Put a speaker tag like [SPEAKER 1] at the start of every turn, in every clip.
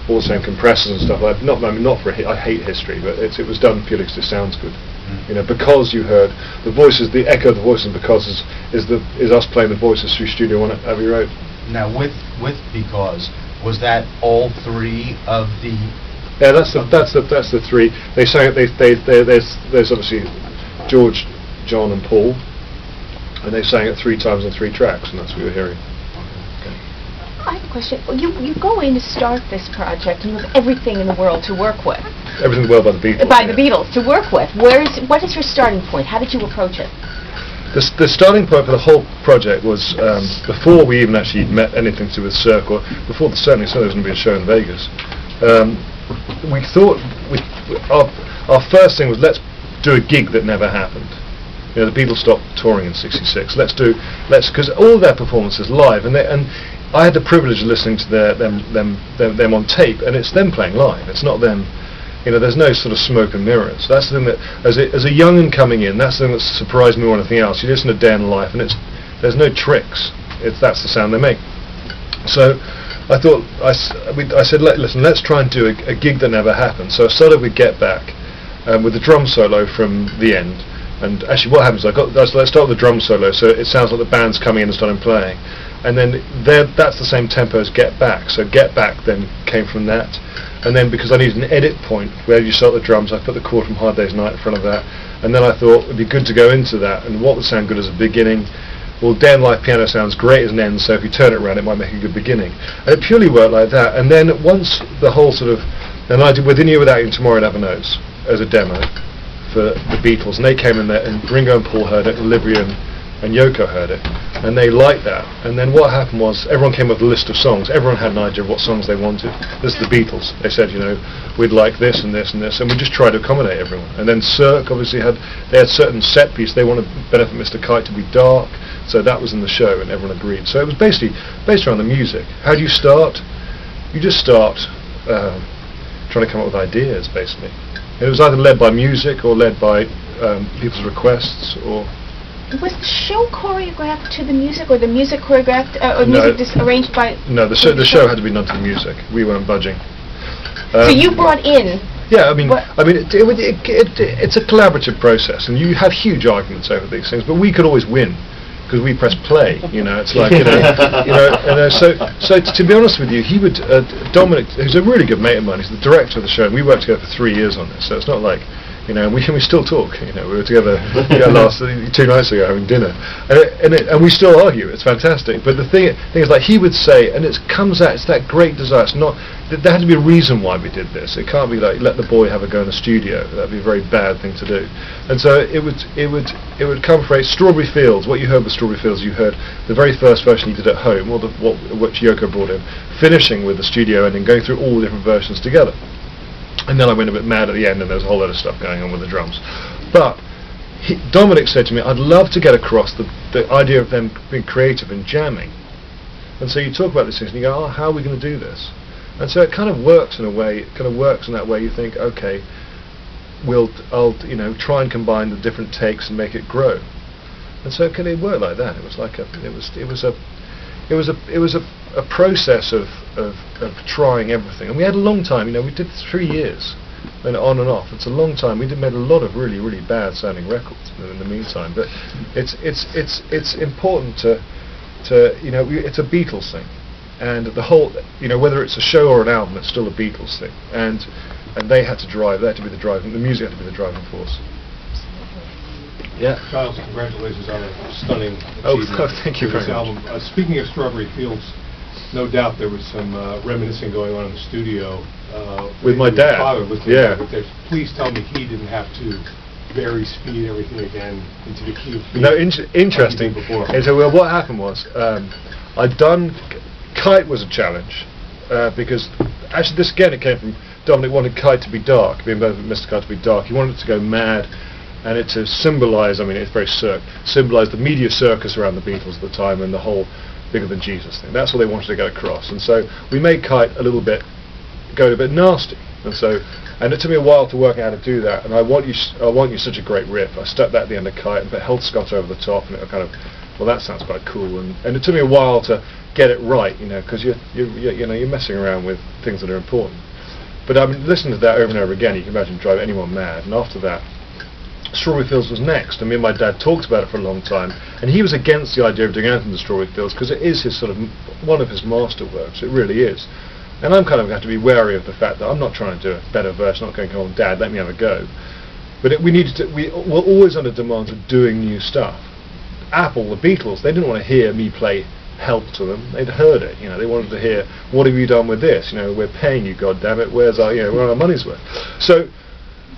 [SPEAKER 1] all the same compressors and stuff. I hate history, but it was done purely because it sounds good. You know, because you heard the voices, the echo of the voices, because is us playing the voices through Studio One at Abbey Road.
[SPEAKER 2] Now, with because, was that all three of the?
[SPEAKER 1] Yeah, that's the three. They sang it. There's obviously George, John, and Paul, and they sang it 3 times on 3 tracks, and that's what we were hearing.
[SPEAKER 3] I have a question. You go in to start this project, and you have everything in the world to work with.
[SPEAKER 1] Everything in the world by the Beatles.
[SPEAKER 3] By the Beatles to work with. What is your starting point? How did you approach it?
[SPEAKER 1] The starting point for the whole project was before we even actually met anything to do with Cirque, or before certainly there was going to be a show in Vegas. We thought our first thing was, let's do a gig that never happened. You know, the Beatles stopped touring in '66. Because all their performances live, and I had the privilege of listening to them on tape, and it's them playing live. It's not them. You know, there's no sort of smoke and mirrors. That's the thing that, as a young'un coming in, that's the thing that surprised me more than anything else. You listen to Day in the Life, and there's no tricks. That's the sound they make. So I thought, I said, listen, let's try and do a gig that never happened. So I started with Get Back, with the drum solo from the end. And actually, what happens? Let's start with the drum solo, so it sounds like the band's coming in and starting playing. And then that's the same tempo as Get Back. So Get Back then came from that. And then because I needed an edit point where you start the drums, I put the chord from Hard Day's Night in front of that. And then I thought it'd be good to go into that. And what would sound good as a beginning? Well, Day in Life piano sounds great as an end, so if you turn it around, it might make a good beginning. And it purely worked like that. And then once the whole sort of, then I did Within You Without You and Tomorrow Never Knows as a demo for the Beatles, and they came in there, and Ringo and Paul heard it, and Olivia and Yoko heard it, and they liked that. And then what happened was everyone came up with a list of songs. Everyone had an idea of what songs they wanted. This is the Beatles. They said, you know, we'd like this and this and this, and we just tried to accommodate everyone. And then Cirque obviously had certain set pieces. They wanted Benefit Mr. Kite to be dark, so that was in the show, and everyone agreed. So it was basically based around the music. How do you start? You just start trying to come up with ideas, basically. And it was either led by music or led by people's requests, or.
[SPEAKER 3] Was the show choreographed to the music, or the music choreographed, or music just arranged by?
[SPEAKER 1] No, the show had to be done to the music. We weren't budging.
[SPEAKER 3] So you brought in.
[SPEAKER 1] Yeah, I mean, it's a collaborative process, and you have huge arguments over these things, but we could always win because we press play. You know, it's like So to be honest with you, he would Dominic, who's a really good mate of mine. He's the director of the show, and we worked together for 3 years on this. So it's not like. You know, we still talk. You know, we were together last 2 nights ago having dinner, and we still argue. It's fantastic. But the thing is, like he would say, and it's that great desire. It's not. There had to be a reason why we did this. It can't be like let the boy have a go in the studio. That'd be a very bad thing to do. And so it would come from Strawberry Fields. What you heard with Strawberry Fields, you heard the very first version he did at home, or which Yoko brought in, finishing with the studio and then going through all the different versions together. And then I went a bit mad at the end, and there was a whole lot of stuff going on with the drums. But Dominic said to me, I'd love to get across the idea of them being creative and jamming. And so you talk about these things, and you go, oh, how are we going to do this? And so it kind of works in a way. It kind of works in that way. You think, okay, I'll try and combine the different takes and make it grow. And so it worked like that. It was like it was a process of trying everything, and we had a long time. You know, we did 3 years, and on and off. It's a long time. We made a lot of really, really bad sounding records in the meantime. But it's important to it's a Beatles thing, and the whole whether it's a show or an album, it's still a Beatles thing, and they had to drive. They had to be the driving. The music had to be the driving force. Yeah.
[SPEAKER 4] Giles, congratulations on a stunning achievement.
[SPEAKER 1] Oh, thank you very much.
[SPEAKER 4] Album. Speaking of Strawberry Fields, no doubt there was some reminiscing going on in the studio.
[SPEAKER 1] With my dad.
[SPEAKER 4] Yeah. Please tell me he didn't have to vary speed everything again into the key of B.
[SPEAKER 1] No, interesting. And so what happened was, I'd done Kite was a challenge because actually this again it came from Dominic wanted Kite to be dark, being Mr. Kite to be dark. He wanted it to go mad. And it to symbolise, I mean, it's very symbolise the media circus around the Beatles at the time and the whole bigger than Jesus thing. That's what they wanted to get across. And so we made Kite a bit nasty. And it took me a while to work out how to do that. And I want you such a great riff. I stuck that at the end of Kite and put Health Scott over the top, and it kind of, well, that sounds quite cool. And it took me a while to get it right, because you're messing around with things that are important. But I mean, listening to that over and over again, you can imagine drive anyone mad. And after that, Strawberry Fields was next, and me and my dad talked about it for a long time, and he was against the idea of doing anything to Strawberry Fields because it is his sort of one of his masterworks. It really is. And I'm kind of going to have to be wary of the fact that I'm not trying to do a better version. I'm not going to go, "Oh, Dad, let me have a go." But we were always under demand of doing new stuff. Apple, the Beatles, they didn't want to hear me play Help to them. They'd heard it. They wanted to hear, "What have you done with this? We're paying you, goddammit. Where's our, where our money's worth?"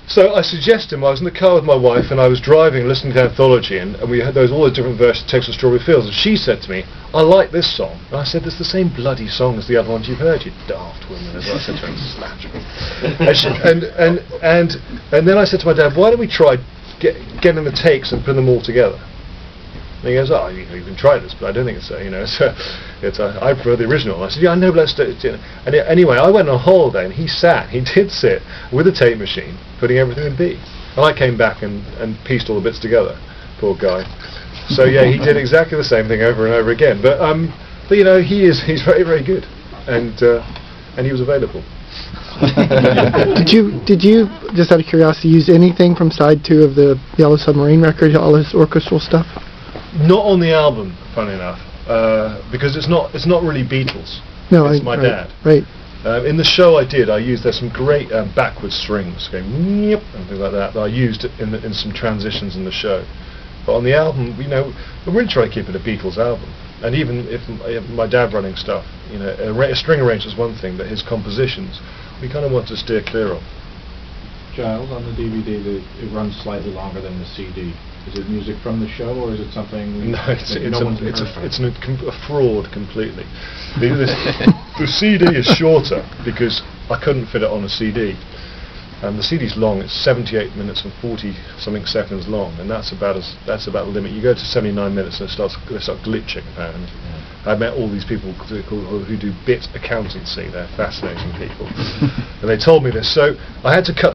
[SPEAKER 1] So I suggested to him, I was in the car with my wife and I was driving, listening to Anthology, and we had all those different versions of Text of Strawberry Fields, and she said to me, "I like this song." And I said, "It's the same bloody song as the other ones you've heard, you daft woman," as I said to her, and slapped me. And then I said to my dad, "Why don't we try getting the takes and putting them all together?" And he goes, "Oh, you can try this, but I don't think it's I prefer the original." And I said, "Yeah, I know, but let's do it." And anyway, I went on holiday, and he did sit with a tape machine, putting everything in B. And I came back and pieced all the bits together. Poor guy. So yeah, he did exactly the same thing over and over again. But he's very, very good, and he was available.
[SPEAKER 5] Did you just out of curiosity use anything from side 2 of the Yellow Submarine record, all his orchestral stuff?
[SPEAKER 1] Not on the album, funny enough, because it's not really Beatles.
[SPEAKER 5] No,
[SPEAKER 1] it's my dad.
[SPEAKER 5] Right.
[SPEAKER 1] In the show I used, there's some great backwards strings going yep, and things like that I used in some transitions in the show. But on the album, we're really trying to keep it a Beatles album. And even if my dad running stuff, a string arrangement is one thing, but his compositions, we kind of want to steer clear of.
[SPEAKER 6] Giles, on the DVD, it runs slightly longer than the CD. Is it music from the show, or is it something?
[SPEAKER 1] No, it's a fraud completely. The CD is shorter because I couldn't fit it on a CD. The CD's long; it's 78 minutes and 40-something seconds long, and that's about the limit. You go to 79 minutes and they start glitching. Apparently, I met all these people who do bit accountancy. They're fascinating people, and they told me this. So I had to cut